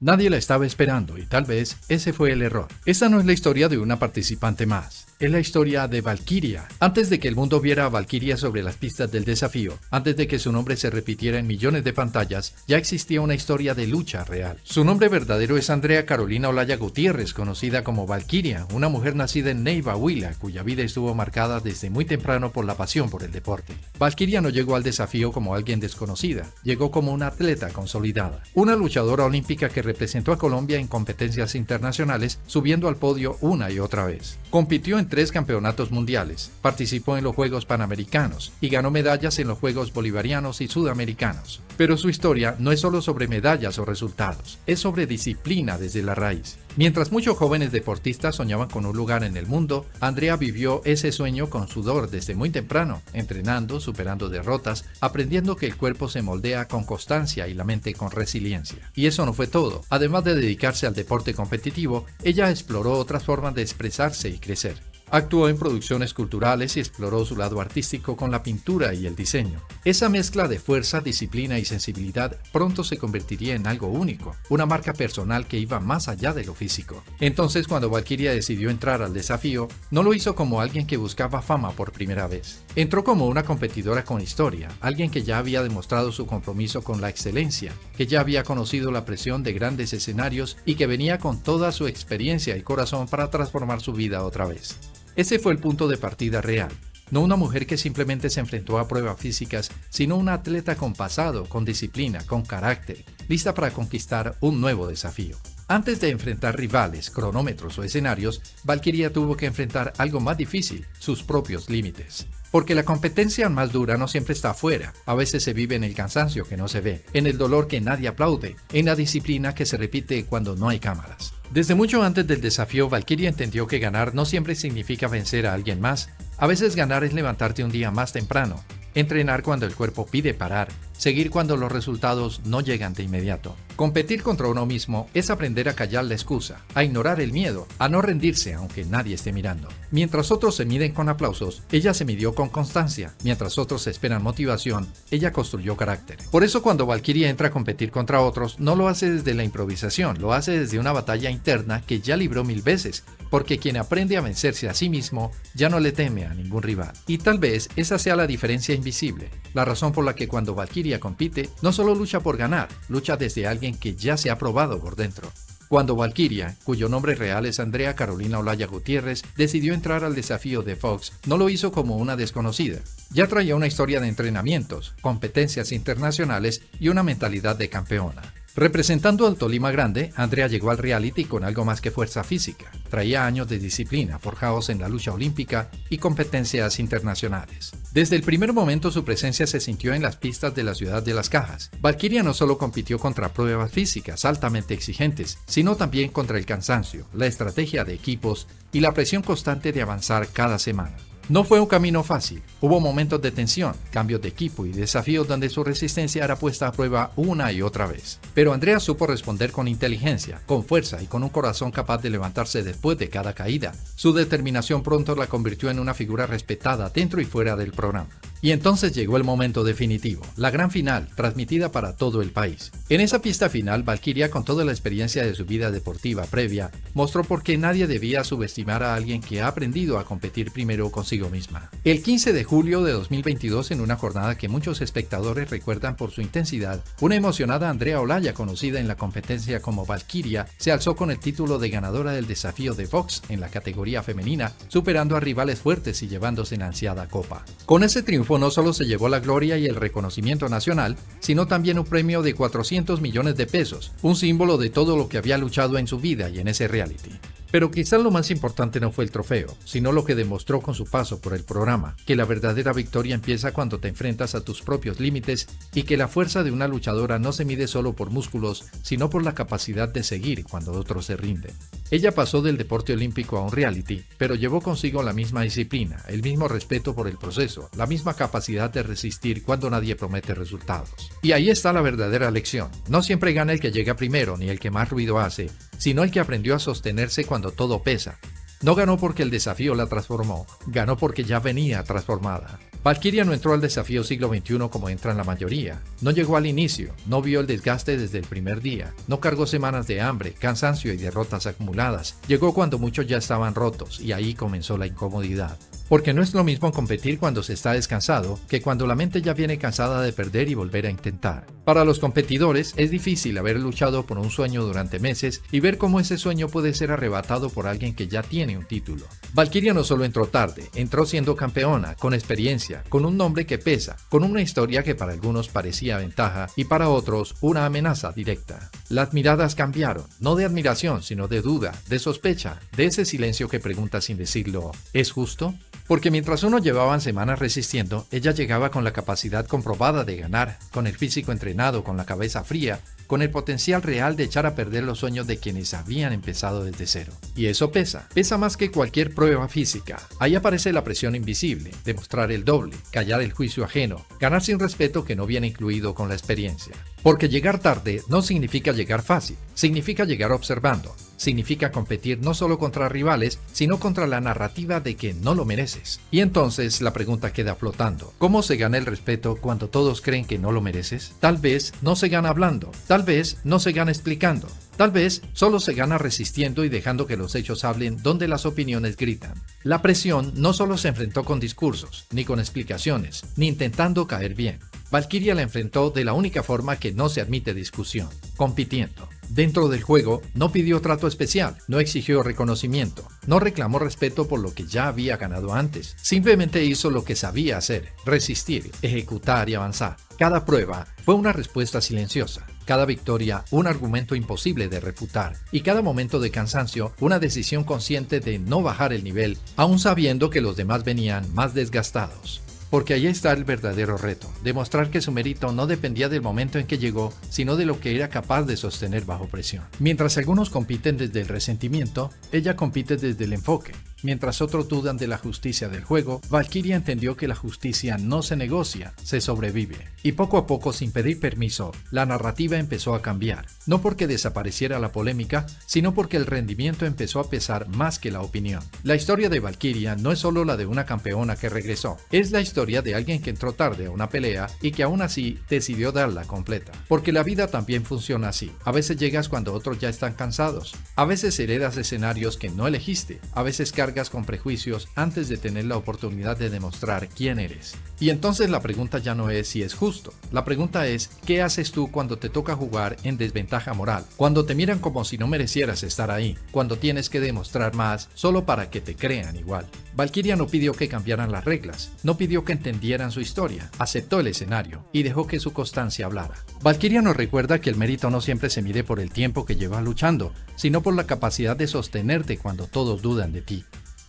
Nadie la estaba esperando y tal vez ese fue el error. Esta no es la historia de una participante más. Es la historia de Valkyria. Antes de que el mundo viera a Valkyria sobre las pistas del desafío, antes de que su nombre se repitiera en millones de pantallas, ya existía una historia de lucha real. Su nombre verdadero es Andrea Carolina Olaya Gutiérrez, conocida como Valkyria, una mujer nacida en Neiva, Huila, cuya vida estuvo marcada desde muy temprano por la pasión por el deporte. Valkyria no llegó al desafío como alguien desconocida, llegó como una atleta consolidada, una luchadora olímpica que representó a Colombia en competencias internacionales, subiendo al podio una y otra vez. Compitió en 3 campeonatos mundiales, participó en los Juegos Panamericanos y ganó medallas en los Juegos Bolivarianos y Sudamericanos. Pero su historia no es solo sobre medallas o resultados, es sobre disciplina desde la raíz. Mientras muchos jóvenes deportistas soñaban con un lugar en el mundo, Andrea vivió ese sueño con sudor desde muy temprano, entrenando, superando derrotas, aprendiendo que el cuerpo se moldea con constancia y la mente con resiliencia. Y eso no fue todo. Además de dedicarse al deporte competitivo, ella exploró otras formas de expresarse y crecer. Actuó en producciones culturales y exploró su lado artístico con la pintura y el diseño. Esa mezcla de fuerza, disciplina y sensibilidad pronto se convertiría en algo único, una marca personal que iba más allá de lo físico. Entonces, cuando Valkyria decidió entrar al desafío, no lo hizo como alguien que buscaba fama por primera vez. Entró como una competidora con historia, alguien que ya había demostrado su compromiso con la excelencia, que ya había conocido la presión de grandes escenarios y que venía con toda su experiencia y corazón para transformar su vida otra vez. Ese fue el punto de partida real. No una mujer que simplemente se enfrentó a pruebas físicas, sino una atleta con pasado, con disciplina, con carácter, lista para conquistar un nuevo desafío. Antes de enfrentar rivales, cronómetros o escenarios, Valkyria tuvo que enfrentar algo más difícil, sus propios límites. Porque la competencia más dura no siempre está afuera, a veces se vive en el cansancio que no se ve, en el dolor que nadie aplaude, en la disciplina que se repite cuando no hay cámaras. Desde mucho antes del desafío, Valkyria entendió que ganar no siempre significa vencer a alguien más. A veces ganar es levantarte un día más temprano, entrenar cuando el cuerpo pide parar, seguir cuando los resultados no llegan de inmediato. Competir contra uno mismo es aprender a callar la excusa, a ignorar el miedo, a no rendirse aunque nadie esté mirando. Mientras otros se miden con aplausos, ella se midió con constancia. Mientras otros esperan motivación, ella construyó carácter. Por eso cuando Valkyria entra a competir contra otros, no lo hace desde la improvisación, lo hace desde una batalla interna que ya libró 1000 veces, porque quien aprende a vencerse a sí mismo ya no le teme a ningún rival. Y tal vez esa sea la diferencia invisible, la razón por la que cuando Valkyria compite, no solo lucha por ganar, lucha desde alguien que ya se ha probado por dentro. Cuando Valkyria, cuyo nombre real es Andrea Carolina Olaya Gutiérrez, decidió entrar al desafío de Fox, no lo hizo como una desconocida. Ya traía una historia de entrenamientos, competencias internacionales y una mentalidad de campeona. Representando al Tolima Grande, Andrea llegó al reality con algo más que fuerza física. Traía años de disciplina forjados en la lucha olímpica y competencias internacionales. Desde el primer momento su presencia se sintió en las pistas de la ciudad de Las Cajas. Valkyria no solo compitió contra pruebas físicas altamente exigentes, sino también contra el cansancio, la estrategia de equipos y la presión constante de avanzar cada semana. No fue un camino fácil, hubo momentos de tensión, cambios de equipo y desafíos donde su resistencia era puesta a prueba una y otra vez. Pero Andrea supo responder con inteligencia, con fuerza y con un corazón capaz de levantarse después de cada caída. Su determinación pronto la convirtió en una figura respetada dentro y fuera del programa. Y entonces llegó el momento definitivo, la gran final, transmitida para todo el país. En esa pista final, Valkyria, con toda la experiencia de su vida deportiva previa, mostró por qué nadie debía subestimar a alguien que ha aprendido a competir primero consigo misma. El 15 de julio de 2022, en una jornada que muchos espectadores recuerdan por su intensidad, una emocionada Andrea Olaya, conocida en la competencia como Valkyria, se alzó con el título de ganadora del desafío de Fox en la categoría femenina, superando a rivales fuertes y llevándose la ansiada copa. Con ese triunfo no solo se llevó la gloria y el reconocimiento nacional, sino también un premio de 400 millones de pesos, un símbolo de todo lo que había luchado en su vida y en ese reality. Pero quizás lo más importante no fue el trofeo, sino lo que demostró con su paso por el programa, que la verdadera victoria empieza cuando te enfrentas a tus propios límites y que la fuerza de una luchadora no se mide solo por músculos, sino por la capacidad de seguir cuando otros se rinden. Ella pasó del deporte olímpico a un reality, pero llevó consigo la misma disciplina, el mismo respeto por el proceso, la misma capacidad de resistir cuando nadie promete resultados. Y ahí está la verdadera lección. No siempre gana el que llega primero ni el que más ruido hace, sino el que aprendió a sostenerse cuando todo pesa. No ganó porque el desafío la transformó, ganó porque ya venía transformada. Valkyria no entró al desafío siglo XXI como entran la mayoría. No llegó al inicio, no vio el desgaste desde el primer día, no cargó semanas de hambre, cansancio y derrotas acumuladas. Llegó cuando muchos ya estaban rotos y ahí comenzó la incomodidad. Porque no es lo mismo competir cuando se está descansado que cuando la mente ya viene cansada de perder y volver a intentar. Para los competidores es difícil haber luchado por un sueño durante meses y ver cómo ese sueño puede ser arrebatado por alguien que ya tiene un título. Valkyria no solo entró tarde, entró siendo campeona, con experiencia, con un nombre que pesa, con una historia que para algunos parecía ventaja y para otros una amenaza directa. Las miradas cambiaron, no de admiración, sino de duda, de sospecha, de ese silencio que pregunta sin decirlo, ¿es justo? Porque mientras unos llevaban semanas resistiendo, ella llegaba con la capacidad comprobada de ganar, con el físico entrenado, con la cabeza fría, con el potencial real de echar a perder los sueños de quienes habían empezado desde cero. Y eso pesa más que cualquier prueba física. Ahí aparece la presión invisible, demostrar el doble, callar el juicio ajeno, ganar sin respeto que no viene incluido con la experiencia. Porque llegar tarde no significa llegar fácil, significa llegar observando. Significa competir no solo contra rivales, sino contra la narrativa de que no lo mereces. Y entonces la pregunta queda flotando. ¿Cómo se gana el respeto cuando todos creen que no lo mereces? Tal vez no se gana hablando, tal vez no se gana explicando. Tal vez solo se gana resistiendo y dejando que los hechos hablen donde las opiniones gritan. La presión no solo se enfrentó con discursos, ni con explicaciones, ni intentando caer bien. Valkyria la enfrentó de la única forma que no se admite discusión, compitiendo. Dentro del juego, no pidió trato especial, no exigió reconocimiento, no reclamó respeto por lo que ya había ganado antes. Simplemente hizo lo que sabía hacer, resistir, ejecutar y avanzar. Cada prueba fue una respuesta silenciosa, cada victoria un argumento imposible de refutar y cada momento de cansancio una decisión consciente de no bajar el nivel, aun sabiendo que los demás venían más desgastados. Porque ahí está el verdadero reto, demostrar que su mérito no dependía del momento en que llegó, sino de lo que era capaz de sostener bajo presión. Mientras algunos compiten desde el resentimiento, ella compite desde el enfoque. Mientras otros dudan de la justicia del juego, Valkyria entendió que la justicia no se negocia, se sobrevive. Y poco a poco, sin pedir permiso, la narrativa empezó a cambiar. No porque desapareciera la polémica, sino porque el rendimiento empezó a pesar más que la opinión. La historia de Valkyria no es solo la de una campeona que regresó, es la historia de alguien que entró tarde a una pelea y que aún así decidió darla completa. Porque la vida también funciona así. A veces llegas cuando otros ya están cansados. A veces heredas escenarios que no elegiste. A veces cargas con prejuicios antes de tener la oportunidad de demostrar quién eres. Y entonces la pregunta ya no es si es justo. La pregunta es, ¿qué haces tú cuando te toca jugar en desventaja moral? Cuando te miran como si no merecieras estar ahí. Cuando tienes que demostrar más solo para que te crean igual. Valkyria no pidió que cambiaran las reglas, no pidió que entendieran su historia, aceptó el escenario y dejó que su constancia hablara. Valkyria nos recuerda que el mérito no siempre se mide por el tiempo que llevas luchando, sino por la capacidad de sostenerte cuando todos dudan de ti.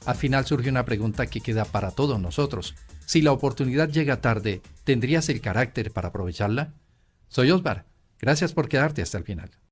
Al final surge una pregunta que queda para todos nosotros. Si la oportunidad llega tarde, ¿tendrías el carácter para aprovecharla? Soy Osvar. Gracias por quedarte hasta el final.